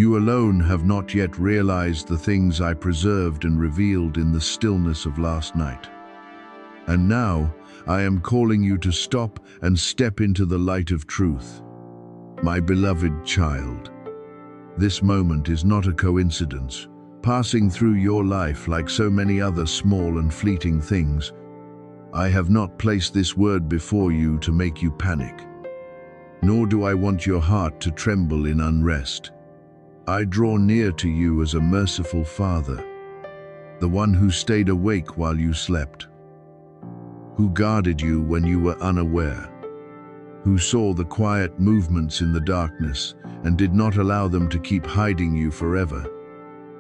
You alone have not yet realized the things I preserved and revealed in the stillness of last night. And now, I am calling you to stop and step into the light of truth. My beloved child, this moment is not a coincidence. Passing through your life like so many other small and fleeting things, I have not placed this word before you to make you panic. Nor do I want your heart to tremble in unrest. I draw near to you as a merciful Father, the one who stayed awake while you slept, who guarded you when you were unaware, who saw the quiet movements in the darkness and did not allow them to keep hiding you forever.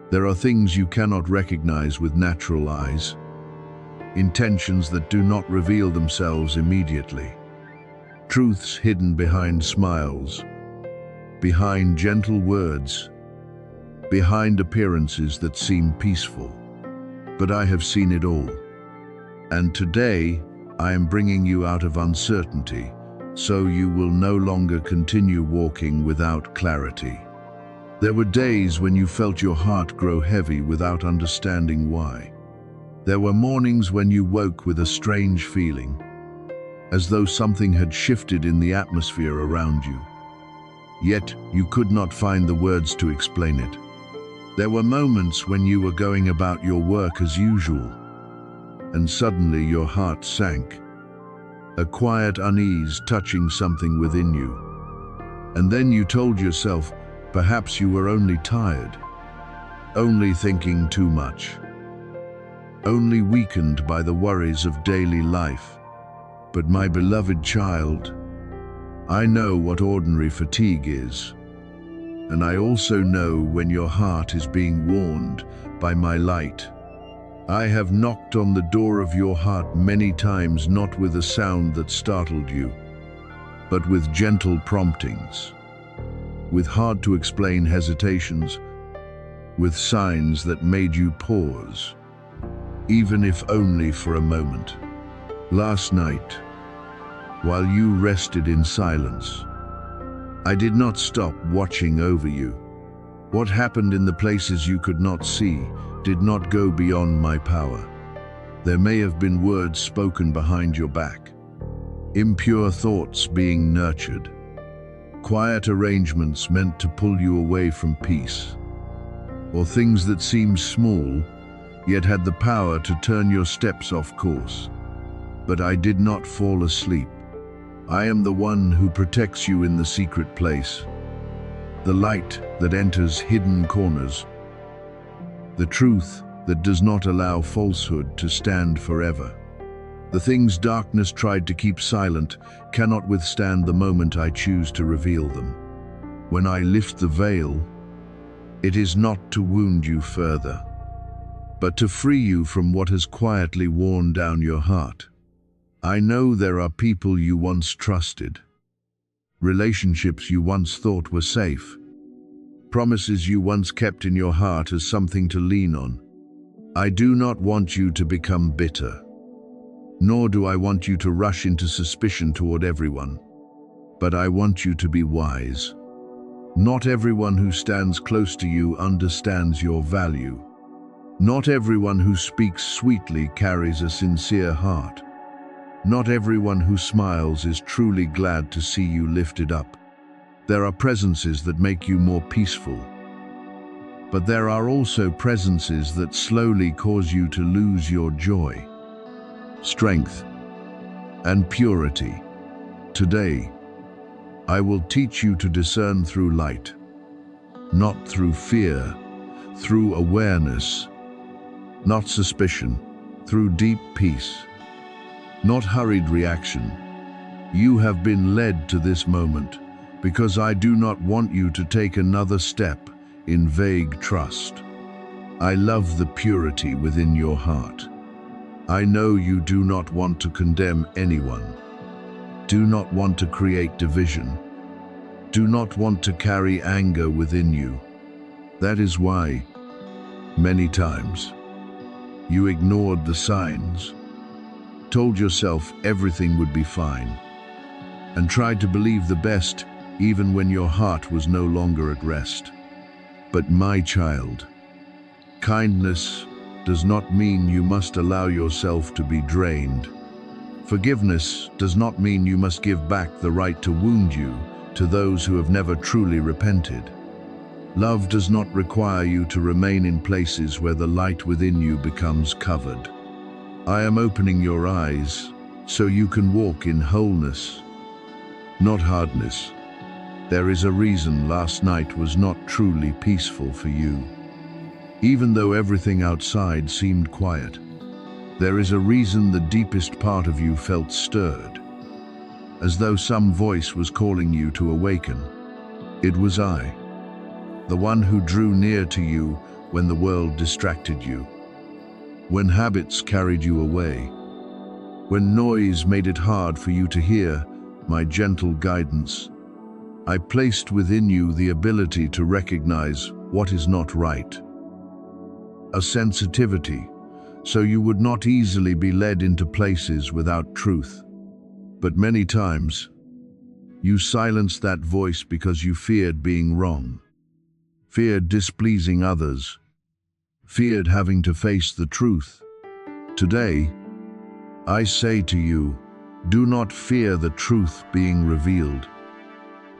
There are things you cannot recognize with natural eyes, intentions that do not reveal themselves immediately, truths hidden behind smiles, behind gentle words, behind appearances that seem peaceful. But I have seen it all. And today, I am bringing you out of uncertainty, so you will no longer continue walking without clarity. There were days when you felt your heart grow heavy without understanding why. There were mornings when you woke with a strange feeling, as though something had shifted in the atmosphere around you. Yet, you could not find the words to explain it. There were moments when you were going about your work as usual, and suddenly your heart sank, a quiet unease touching something within you. And then you told yourself, perhaps you were only tired, only thinking too much, only weakened by the worries of daily life. But my beloved child, I know what ordinary fatigue is, and I also know when your heart is being warned by my light. I have knocked on the door of your heart many times, not with a sound that startled you, but with gentle promptings, with hard-to-explain hesitations, with signs that made you pause, even if only for a moment. Last night, while you rested in silence, I did not stop watching over you. What happened in the places you could not see did not go beyond my power. There may have been words spoken behind your back, impure thoughts being nurtured, quiet arrangements meant to pull you away from peace, or things that seemed small, yet had the power to turn your steps off course. But I did not fall asleep. I am the one who protects you in the secret place, the light that enters hidden corners, the truth that does not allow falsehood to stand forever. The things darkness tried to keep silent cannot withstand the moment I choose to reveal them. When I lift the veil, it is not to wound you further, but to free you from what has quietly worn down your heart. I know there are people you once trusted, relationships you once thought were safe, promises you once kept in your heart as something to lean on. I do not want you to become bitter, nor do I want you to rush into suspicion toward everyone, but I want you to be wise. Not everyone who stands close to you understands your value. Not everyone who speaks sweetly carries a sincere heart. Not everyone who smiles is truly glad to see you lifted up. There are presences that make you more peaceful, but there are also presences that slowly cause you to lose your joy, strength, and purity. Today, I will teach you to discern through light, not through fear, through awareness, not suspicion, through deep peace. Not hurried reaction. You have been led to this moment because I do not want you to take another step in vague trust. I love the purity within your heart. I know you do not want to condemn anyone, do not want to create division, do not want to carry anger within you. That is why, many times, you ignored the signs, told yourself everything would be fine, and tried to believe the best even when your heart was no longer at rest. But my child, kindness does not mean you must allow yourself to be drained. Forgiveness does not mean you must give back the right to wound you to those who have never truly repented. Love does not require you to remain in places where the light within you becomes covered. I am opening your eyes so you can walk in wholeness, not hardness. There is a reason last night was not truly peaceful for you. Even though everything outside seemed quiet, there is a reason the deepest part of you felt stirred, as though some voice was calling you to awaken. It was I, the one who drew near to you when the world distracted you, when habits carried you away, when noise made it hard for you to hear my gentle guidance. I placed within you the ability to recognize what is not right, a sensitivity, so you would not easily be led into places without truth. But many times, you silenced that voice because you feared being wrong, feared displeasing others, feared having to face the truth. Today, I say to you, do not fear the truth being revealed.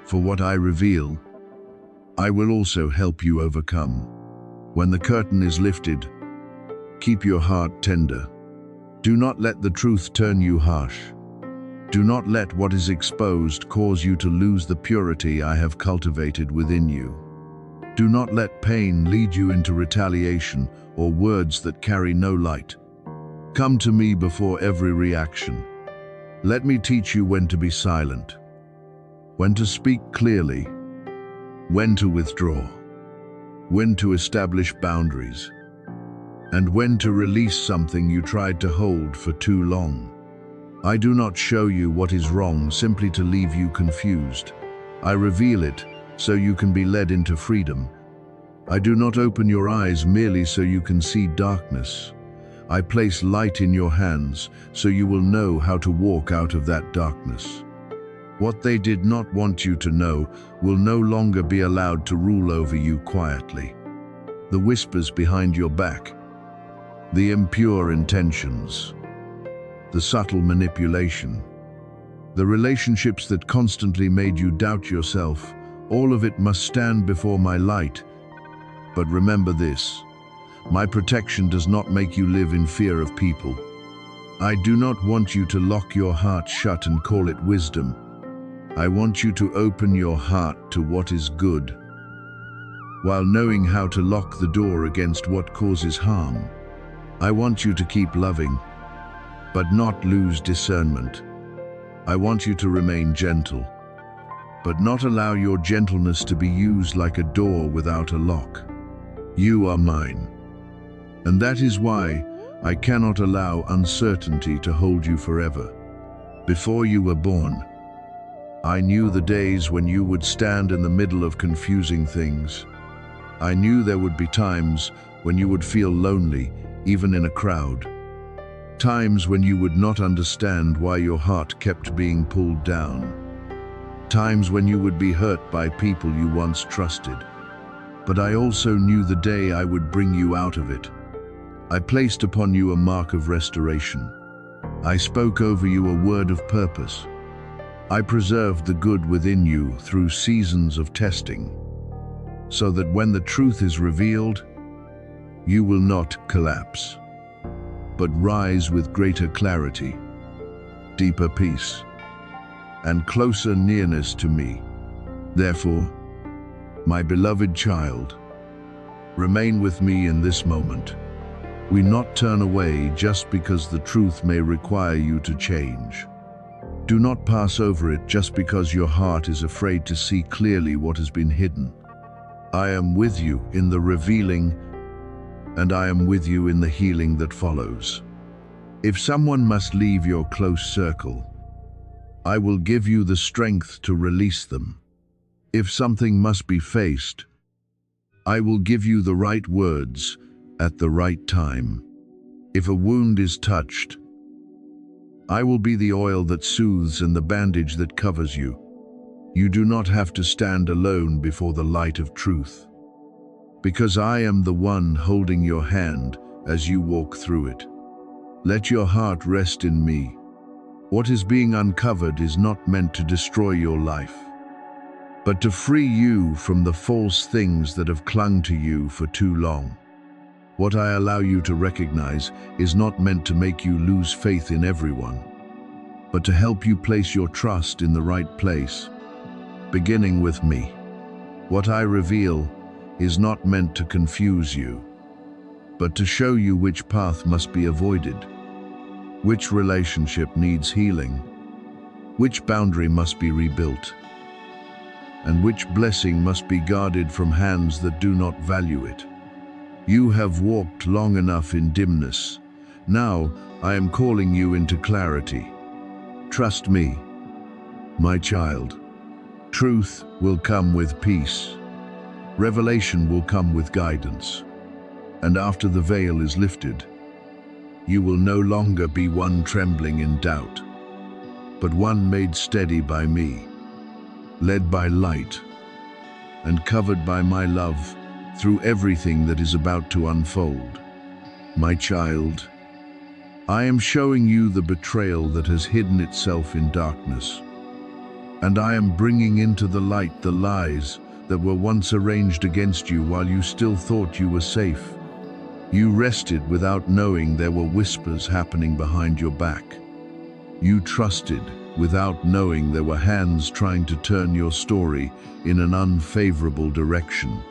For what I reveal, I will also help you overcome. When the curtain is lifted, keep your heart tender. Do not let the truth turn you harsh. Do not let what is exposed cause you to lose the purity I have cultivated within you. Do not let pain lead you into retaliation or words that carry no light. Come to me before every reaction. Let me teach you when to be silent, when to speak clearly, when to withdraw, when to establish boundaries, and when to release something you tried to hold for too long. I do not show you what is wrong simply to leave you confused. I reveal it so you can be led into freedom. I do not open your eyes merely so you can see darkness. I place light in your hands so you will know how to walk out of that darkness. What they did not want you to know will no longer be allowed to rule over you quietly. The whispers behind your back, the impure intentions, the subtle manipulation, the relationships that constantly made you doubt yourself, all of it must stand before my light. But remember this, my protection does not make you live in fear of people. I do not want you to lock your heart shut and call it wisdom. I want you to open your heart to what is good, while knowing how to lock the door against what causes harm. I want you to keep loving, but not lose discernment. I want you to remain gentle, but not allow your gentleness to be used like a door without a lock. You are mine, and that is why I cannot allow uncertainty to hold you forever. Before you were born, I knew the days when you would stand in the middle of confusing things. I knew there would be times when you would feel lonely, even in a crowd. Times when you would not understand why your heart kept being pulled down. Times when you would be hurt by people you once trusted. But I also knew the day I would bring you out of it. I placed upon you a mark of restoration. I spoke over you a word of purpose. I preserved the good within you through seasons of testing, so that when the truth is revealed, you will not collapse, but rise with greater clarity, deeper peace, and closer nearness to me. Therefore, my beloved child, remain with me in this moment. We not turn away just because the truth may require you to change. Do not pass over it just because your heart is afraid to see clearly what has been hidden. I am with you in the revealing, and I am with you in the healing that follows. If someone must leave your close circle, I will give you the strength to release them. If something must be faced, I will give you the right words at the right time. If a wound is touched, I will be the oil that soothes and the bandage that covers you. You do not have to stand alone before the light of truth. because I am the one holding your hand as you walk through it. Let your heart rest in me. What is being uncovered is not meant to destroy your life, but to free you from the false things that have clung to you for too long. What I allow you to recognize is not meant to make you lose faith in everyone, but to help you place your trust in the right place, beginning with me. What I reveal is not meant to confuse you, but to show you which path must be avoided, which relationship needs healing, which boundary must be rebuilt, and which blessing must be guarded from hands that do not value it. You have walked long enough in dimness. Now I am calling you into clarity. Trust me, my child. Truth will come with peace. Revelation will come with guidance. And after the veil is lifted, you will no longer be one trembling in doubt, but one made steady by me, led by light, and covered by my love through everything that is about to unfold. My child, I am showing you the betrayal that has hidden itself in darkness, and I am bringing into the light the lies that were once arranged against you while you still thought you were safe. You rested without knowing there were whispers happening behind your back. You trusted without knowing there were hands trying to turn your story in an unfavorable direction.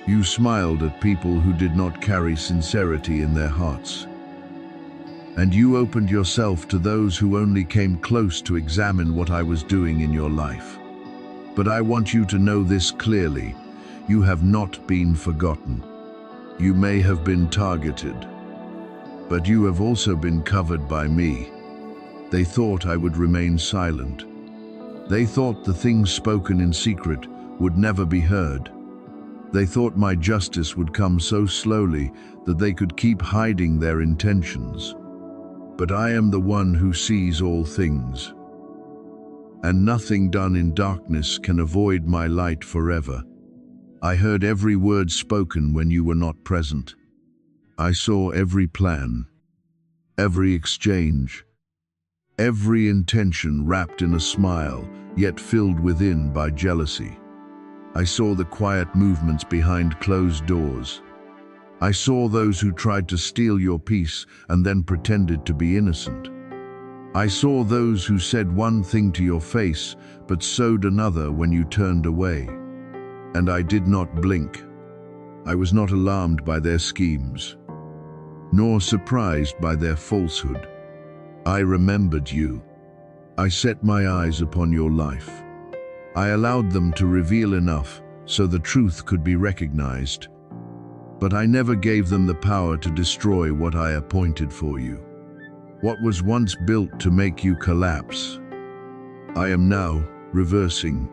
You smiled at people who did not carry sincerity in their hearts. And you opened yourself to those who only came close to examine what I was doing in your life. But I want you to know this clearly: you have not been forgotten. You may have been targeted, but you have also been covered by me. They thought I would remain silent. They thought the things spoken in secret would never be heard. They thought my justice would come so slowly that they could keep hiding their intentions. But I am the one who sees all things, and nothing done in darkness can avoid my light forever. I heard every word spoken when you were not present. I saw every plan, every exchange, every intention wrapped in a smile, yet filled within by jealousy. I saw the quiet movements behind closed doors. I saw those who tried to steal your peace and then pretended to be innocent. I saw those who said one thing to your face but sowed another when you turned away. And I did not blink. I was not alarmed by their schemes, nor surprised by their falsehood. I remembered you. I set my eyes upon your life. I allowed them to reveal enough so the truth could be recognized. But I never gave them the power to destroy what I appointed for you. What was once built to make you collapse, I am now reversing.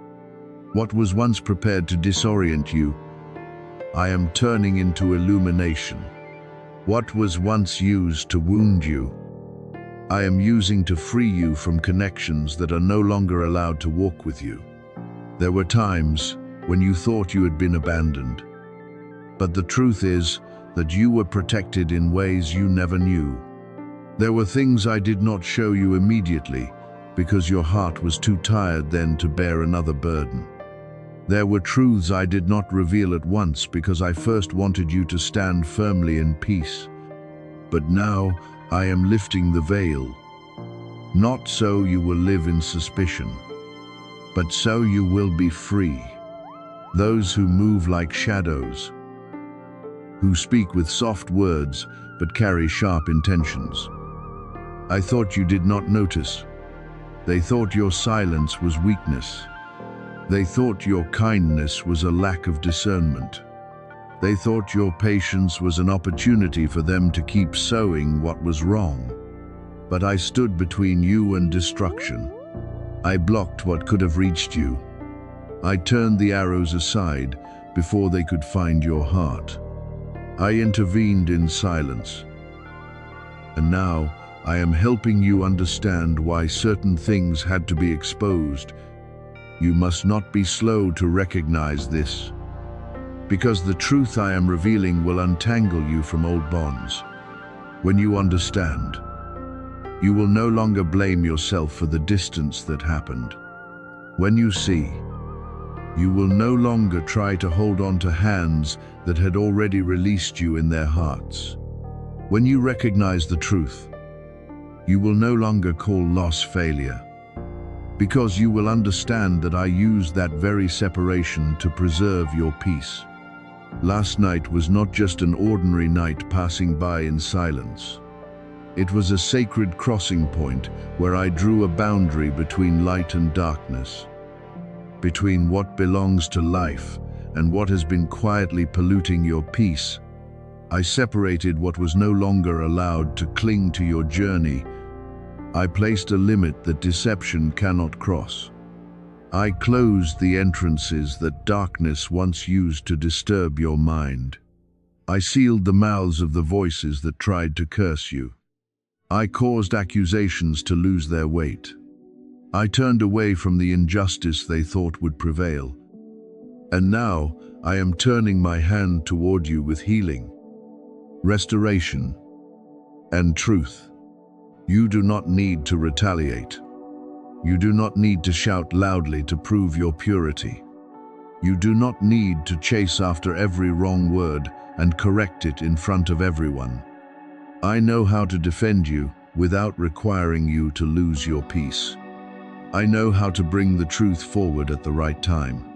What was once prepared to disorient you, I am turning into illumination. What was once used to wound you, I am using to free you from connections that are no longer allowed to walk with you. There were times when you thought you had been abandoned, but the truth is that you were protected in ways you never knew. There were things I did not show you immediately because your heart was too tired then to bear another burden. There were truths I did not reveal at once because I first wanted you to stand firmly in peace. But now I am lifting the veil, not so you will live in suspicion, but so you will be free. Those who move like shadows, who speak with soft words but carry sharp intentions. I thought you did not notice. They thought your silence was weakness. They thought your kindness was a lack of discernment. They thought your patience was an opportunity for them to keep sowing what was wrong. But I stood between you and destruction. I blocked what could have reached you. I turned the arrows aside before they could find your heart. I intervened in silence. And now I am helping you understand why certain things had to be exposed. You must not be slow to recognize this. because the truth I am revealing will untangle you from old bonds. When you understand, you will no longer blame yourself for the distance that happened. When you see, you will no longer try to hold on to hands that had already released you in their hearts. When you recognize the truth, you will no longer call loss failure, because you will understand that I used that very separation to preserve your peace. Last night was not just an ordinary night passing by in silence. It was a sacred crossing point where I drew a boundary between light and darkness, between what belongs to life and what has been quietly polluting your peace. I separated what was no longer allowed to cling to your journey. I placed a limit that deception cannot cross. I closed the entrances that darkness once used to disturb your mind. I sealed the mouths of the voices that tried to curse you. I caused accusations to lose their weight. I turned away from the injustice they thought would prevail. And now I am turning my hand toward you with healing, restoration, and truth. You do not need to retaliate. You do not need to shout loudly to prove your purity. You do not need to chase after every wrong word and correct it in front of everyone. I know how to defend you without requiring you to lose your peace. I know how to bring the truth forward at the right time.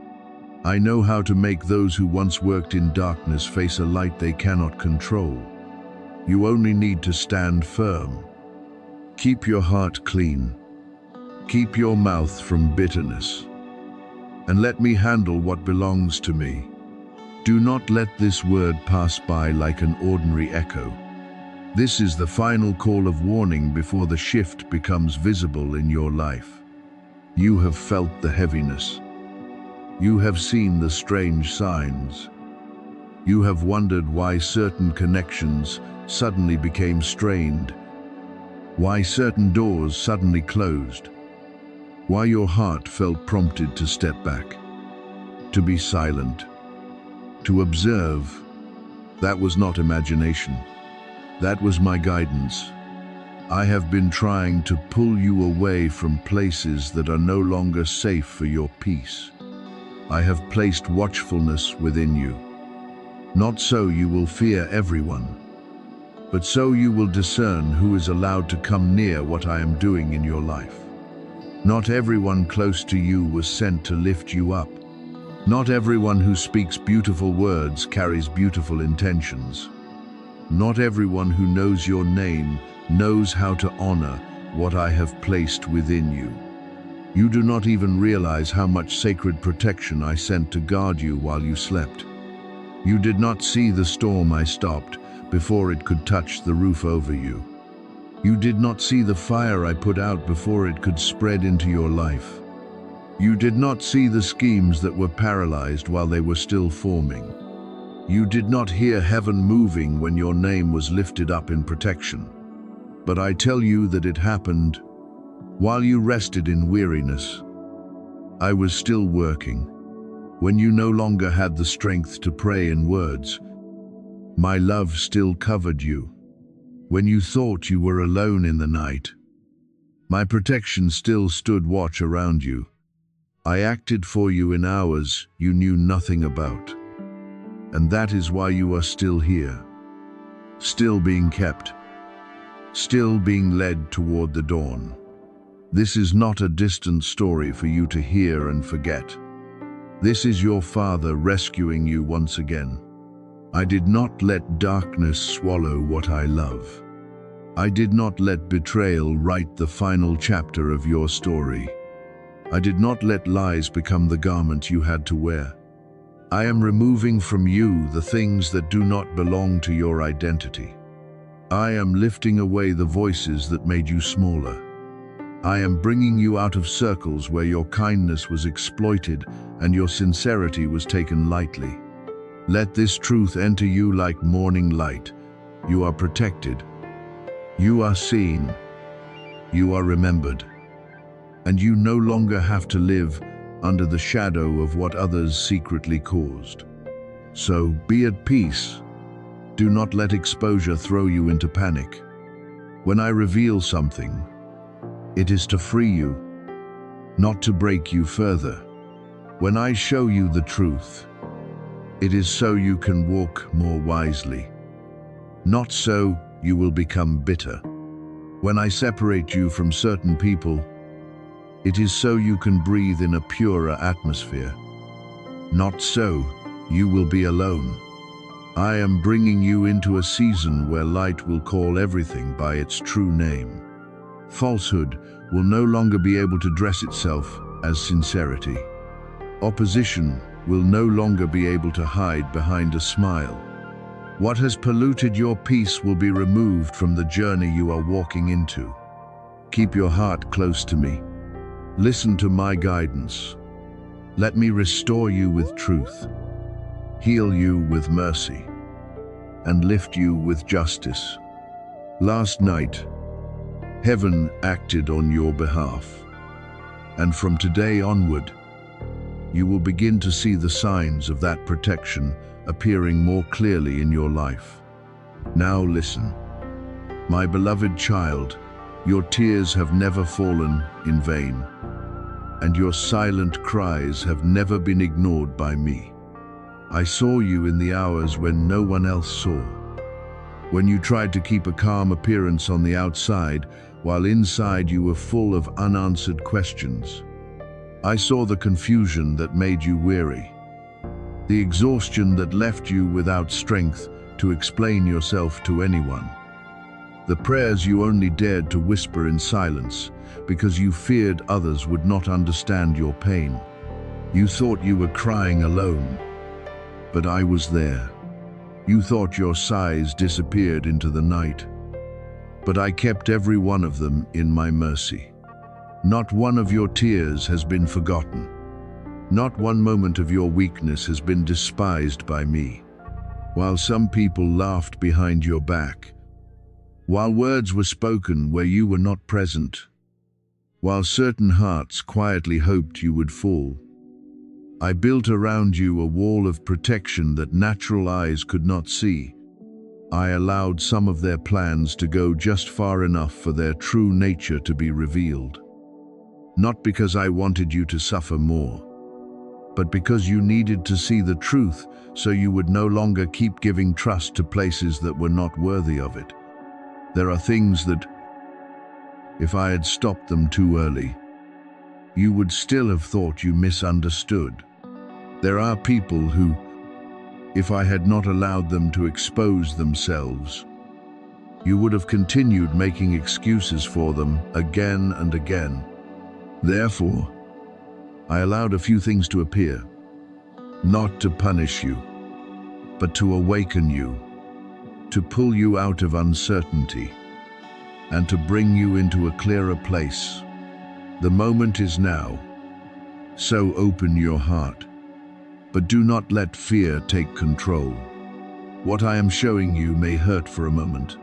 I know how to make those who once worked in darkness face a light they cannot control. You only need to stand firm. Keep your heart clean. Keep your mouth from bitterness. And let me handle what belongs to me. Do not let this word pass by like an ordinary echo. This is the final call of warning before the shift becomes visible in your life. You have felt the heaviness. You have seen the strange signs. You have wondered why certain connections suddenly became strained, why certain doors suddenly closed, why your heart felt prompted to step back, to be silent, to observe. That was not imagination. That was my guidance. I have been trying to pull you away from places that are no longer safe for your peace. I have placed watchfulness within you. Not so you will fear everyone, but so you will discern who is allowed to come near what I am doing in your life. Not everyone close to you was sent to lift you up. Not everyone who speaks beautiful words carries beautiful intentions. Not everyone who knows your name knows how to honor what I have placed within you. You do not even realize how much sacred protection I sent to guard you while you slept. You did not see the storm I stopped before it could touch the roof over you. You did not see the fire I put out before it could spread into your life. You did not see the schemes that were paralyzed while they were still forming. You did not hear heaven moving when your name was lifted up in protection. But I tell you that it happened while you rested in weariness. I was still working. When you no longer had the strength to pray in words, my love still covered you. When you thought you were alone in the night, my protection still stood watch around you. I acted for you in hours you knew nothing about. And that is why you are still here, still being kept, still being led toward the dawn. This is not a distant story for you to hear and forget. This is your Father rescuing you once again. I did not let darkness swallow what I love. I did not let betrayal write the final chapter of your story. I did not let lies become the garment you had to wear. I am removing from you the things that do not belong to your identity. I am lifting away the voices that made you smaller. I am bringing you out of circles where your kindness was exploited and your sincerity was taken lightly. Let this truth enter you like morning light. You are protected. You are seen. You are remembered. And you no longer have to live under the shadow of what others secretly caused. So be at peace. Do not let exposure throw you into panic. When I reveal something, it is to free you, not to break you further. When I show you the truth, it is so you can walk more wisely. Not so you will become bitter. When I separate you from certain people, it is so you can breathe in a purer atmosphere. Not so you will be alone. I am bringing you into a season where light will call everything by its true name. Falsehood will no longer be able to dress itself as sincerity. Opposition will no longer be able to hide behind a smile. What has polluted your peace will be removed from the journey you are walking into. Keep your heart close to me. Listen to my guidance. Let me restore you with truth, heal you with mercy, and lift you with justice. Last night, heaven acted on your behalf, and from today onward, you will begin to see the signs of that protection appearing more clearly in your life. Now listen. My beloved child, your tears have never fallen in vain, and your silent cries have never been ignored by me. I saw you in the hours when no one else saw. When you tried to keep a calm appearance on the outside, while inside you were full of unanswered questions. I saw the confusion that made you weary, the exhaustion that left you without strength to explain yourself to anyone, the prayers you only dared to whisper in silence because you feared others would not understand your pain. You thought you were crying alone, but I was there. You thought your sighs disappeared into the night, but I kept every one of them in my mercy. Not one of your tears has been forgotten. Not one moment of your weakness has been despised by me. While some people laughed behind your back, while words were spoken where you were not present, while certain hearts quietly hoped you would fall, I built around you a wall of protection that natural eyes could not see. I allowed some of their plans to go just far enough for their true nature to be revealed. Not because I wanted you to suffer more, but because you needed to see the truth so you would no longer keep giving trust to places that were not worthy of it. There are things that, if I had stopped them too early, you would still have thought you misunderstood. There are people who, if I had not allowed them to expose themselves, you would have continued making excuses for them again and again. Therefore, I allowed a few things to appear, not to punish you, but to awaken you, to pull you out of uncertainty, and to bring you into a clearer place. The moment is now, so open your heart, but do not let fear take control. What I am showing you may hurt for a moment,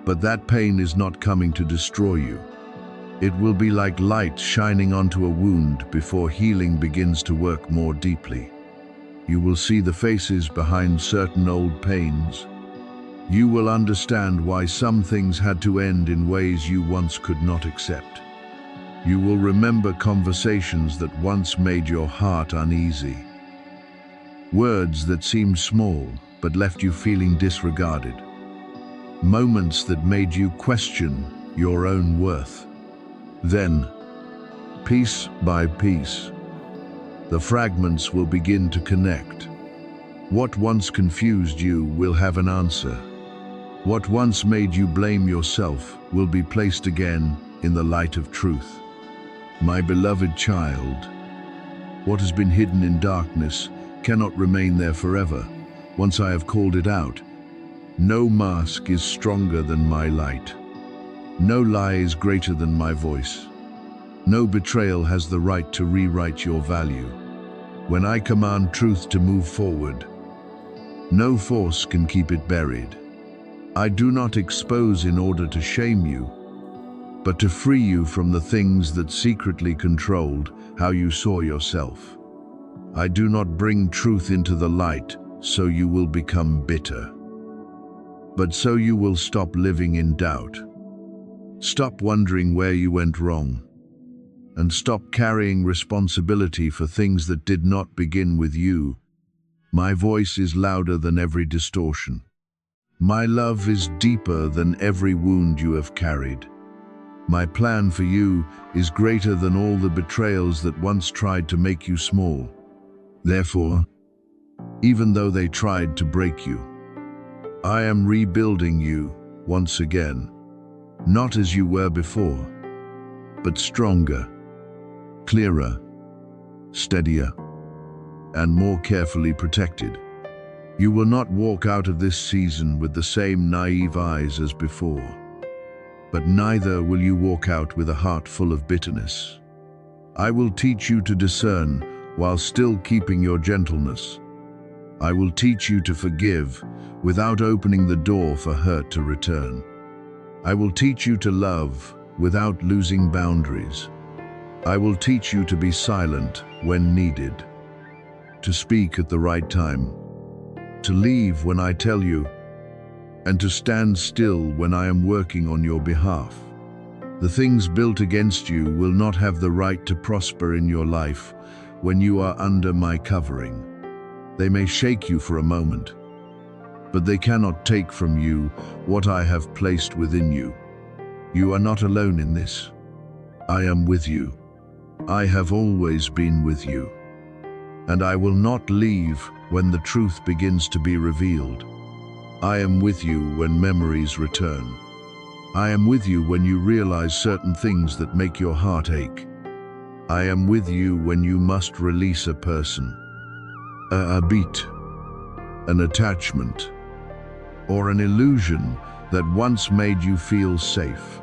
but that pain is not coming to destroy you. It will be like light shining onto a wound before healing begins to work more deeply. You will see the faces behind certain old pains. You will understand why some things had to end in ways you once could not accept. You will remember conversations that once made your heart uneasy. Words that seemed small but left you feeling disregarded. Moments that made you question your own worth. Then, piece by piece, the fragments will begin to connect. What once confused you will have an answer. What once made you blame yourself will be placed again in the light of truth. My beloved child, what has been hidden in darkness cannot remain there forever. Once I have called it out, no mask is stronger than my light. No lie is greater than my voice. No betrayal has the right to rewrite your value. When I command truth to move forward, no force can keep it buried. I do not expose in order to shame you, but to free you from the things that secretly controlled how you saw yourself. I do not bring truth into the light so you will become bitter. But so you will stop living in doubt. Stop wondering where you went wrong. And stop carrying responsibility for things that did not begin with you. My voice is louder than every distortion. My love is deeper than every wound you have carried. My plan for you is greater than all the betrayals that once tried to make you small. Therefore, even though they tried to break you, I am rebuilding you once again, not as you were before, but stronger, clearer, steadier, and more carefully protected. You will not walk out of this season with the same naive eyes as before, but neither will you walk out with a heart full of bitterness. I will teach you to discern while still keeping your gentleness. I will teach you to forgive without opening the door for hurt to return. I will teach you to love without losing boundaries. I will teach you to be silent when needed, to speak at the right time, to leave when I tell you, and to stand still when I am working on your behalf. The things built against you will not have the right to prosper in your life when you are under my covering. They may shake you for a moment, but they cannot take from you what I have placed within you. You are not alone in this. I am with you. I have always been with you, and I will not leave when the truth begins to be revealed. I am with you when memories return. I am with you when you realize certain things that make your heart ache. I am with you when you must release a person, a beat, an attachment, or an illusion that once made you feel safe.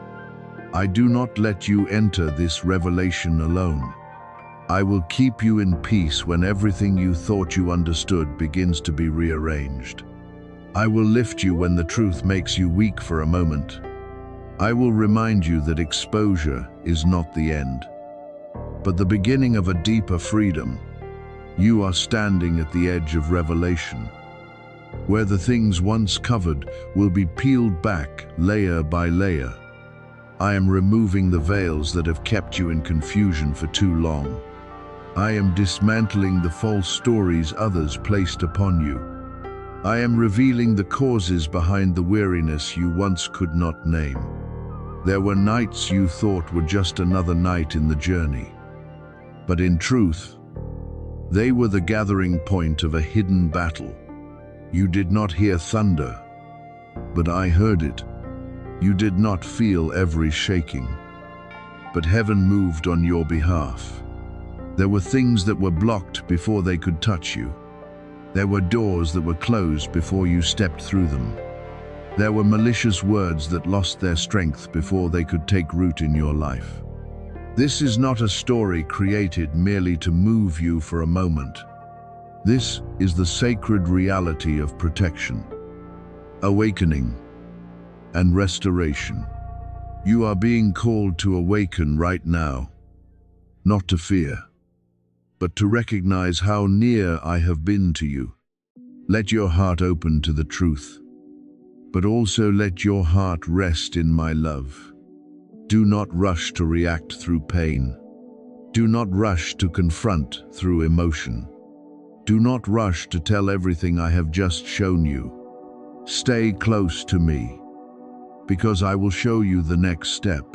I do not let you enter this revelation alone. I will keep you in peace when everything you thought you understood begins to be rearranged. I will lift you when the truth makes you weak for a moment. I will remind you that exposure is not the end, but the beginning of a deeper freedom. You are standing at the edge of revelation, where the things once covered will be peeled back layer by layer. I am removing the veils that have kept you in confusion for too long. I am dismantling the false stories others placed upon you. I am revealing the causes behind the weariness you once could not name. There were nights you thought were just another night in the journey, but in truth, they were the gathering point of a hidden battle. You did not hear thunder, but I heard it. You did not feel every shaking, but heaven moved on your behalf. There were things that were blocked before they could touch you. There were doors that were closed before you stepped through them. There were malicious words that lost their strength before they could take root in your life. This is not a story created merely to move you for a moment. This is the sacred reality of protection, awakening, and restoration. You are being called to awaken right now, not to fear, but to recognize how near I have been to you. Let your heart open to the truth, but also let your heart rest in my love. Do not rush to react through pain. Do not rush to confront through emotion. Do not rush to tell everything I have just shown you. Stay close to me, because I will show you the next step.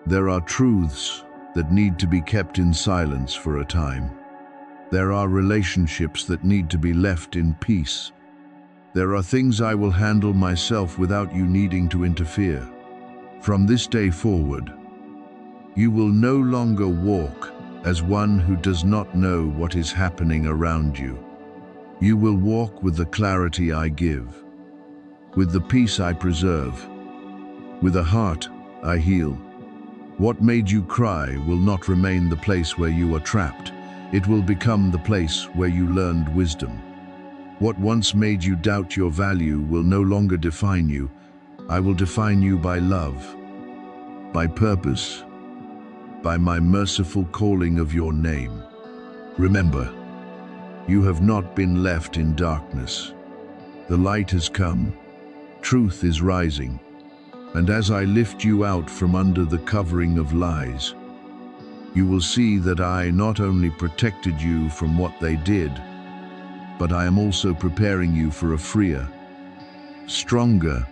There are truths that need to be kept in silence for a time. There are relationships that need to be left in peace. There are things I will handle myself without you needing to interfere. From this day forward, you will no longer walk as one who does not know what is happening around you. You will walk with the clarity I give, with the peace I preserve, with a heart I heal. What made you cry will not remain the place where you are trapped. It will become the place where you learned wisdom. What once made you doubt your value will no longer define you. I will define you by love, by purpose, by my merciful calling of your name. Remember, You have not been left in darkness. The light has come. Truth is rising. And as I lift you out from under the covering of lies, you will see that I not only protected you from what they did, but I am also preparing you for a freer, stronger,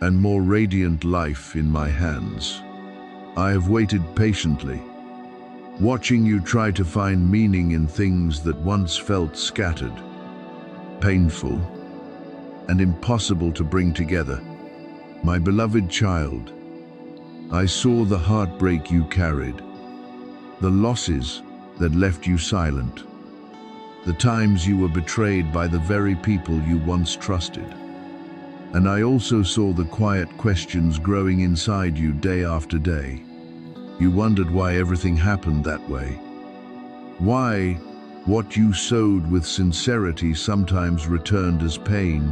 and more radiant life in my hands. I have waited patiently, watching you try to find meaning in things that once felt scattered, painful, and impossible to bring together. My beloved child, I saw the heartbreak you carried, the losses that left you silent, the times you were betrayed by the very people you once trusted. And I also saw the quiet questions growing inside you day after day. You wondered why everything happened that way. Why what you sowed with sincerity sometimes returned as pain.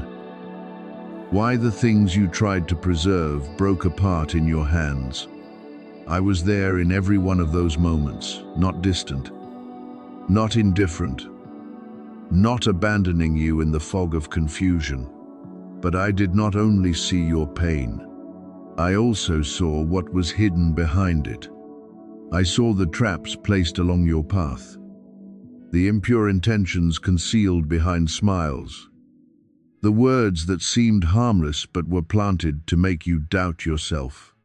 Why the things you tried to preserve broke apart in your hands. I was there in every one of those moments, not distant, not indifferent, not abandoning you in the fog of confusion. But I did not only see your pain, I also saw what was hidden behind it. I saw the traps placed along your path, the impure intentions concealed behind smiles, the words that seemed harmless but were planted to make you doubt yourself.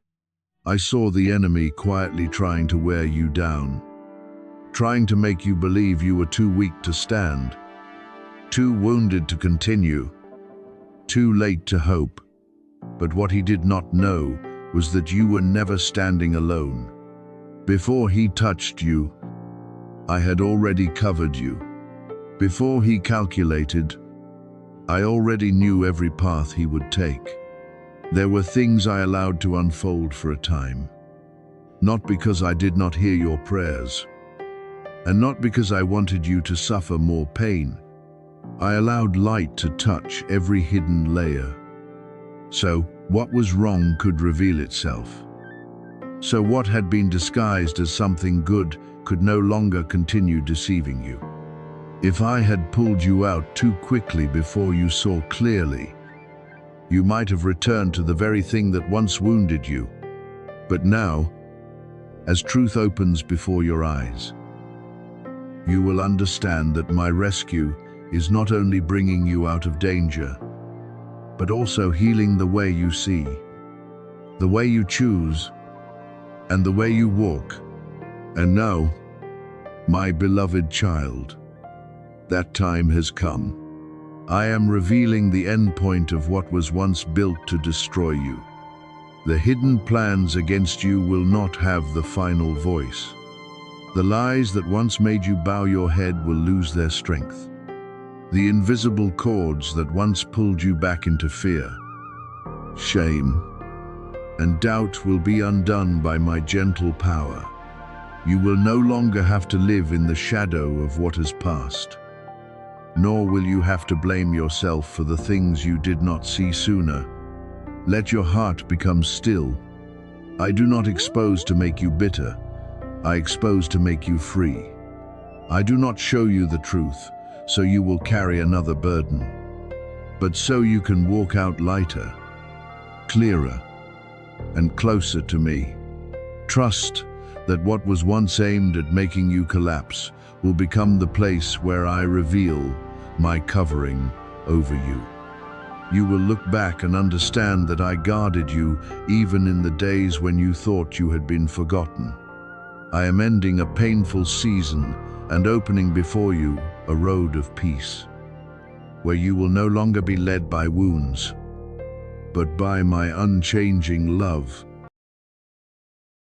I saw the enemy quietly trying to wear you down, trying to make you believe you were too weak to stand, too wounded to continue, too late to hope. But what he did not know was that you were never standing alone. Before he touched you, I had already covered you. Before he calculated, I already knew every path he would take. There were things I allowed to unfold for a time, not because I did not hear your prayers, and not because I wanted you to suffer more pain. I allowed light to touch every hidden layer. So what was wrong could reveal itself. So what had been disguised as something good could no longer continue deceiving you. If I had pulled you out too quickly before you saw clearly, you might have returned to the very thing that once wounded you. But now, as truth opens before your eyes, you will understand that my rescue is not only bringing you out of danger, but also healing the way you see, the way you choose, and the way you walk. And now, my beloved child, that time has come. I am revealing the end point of what was once built to destroy you. The hidden plans against you will not have the final voice. The lies that once made you bow your head will lose their strength. The invisible cords that once pulled you back into fear, shame, and doubt will be undone by my gentle power. You will no longer have to live in the shadow of what has passed, nor will you have to blame yourself for the things you did not see sooner. Let your heart become still. I do not expose to make you bitter. I expose to make you free. I do not show you the truth, so you will carry another burden, but so you can walk out lighter, clearer, and closer to me. Trust that what was once aimed at making you collapse will become the place where I reveal my covering over you. You will look back and understand that I guarded you even in the days when you thought you had been forgotten. I am ending a painful season and opening before you a road of peace, where you will no longer be led by wounds, but by my unchanging love.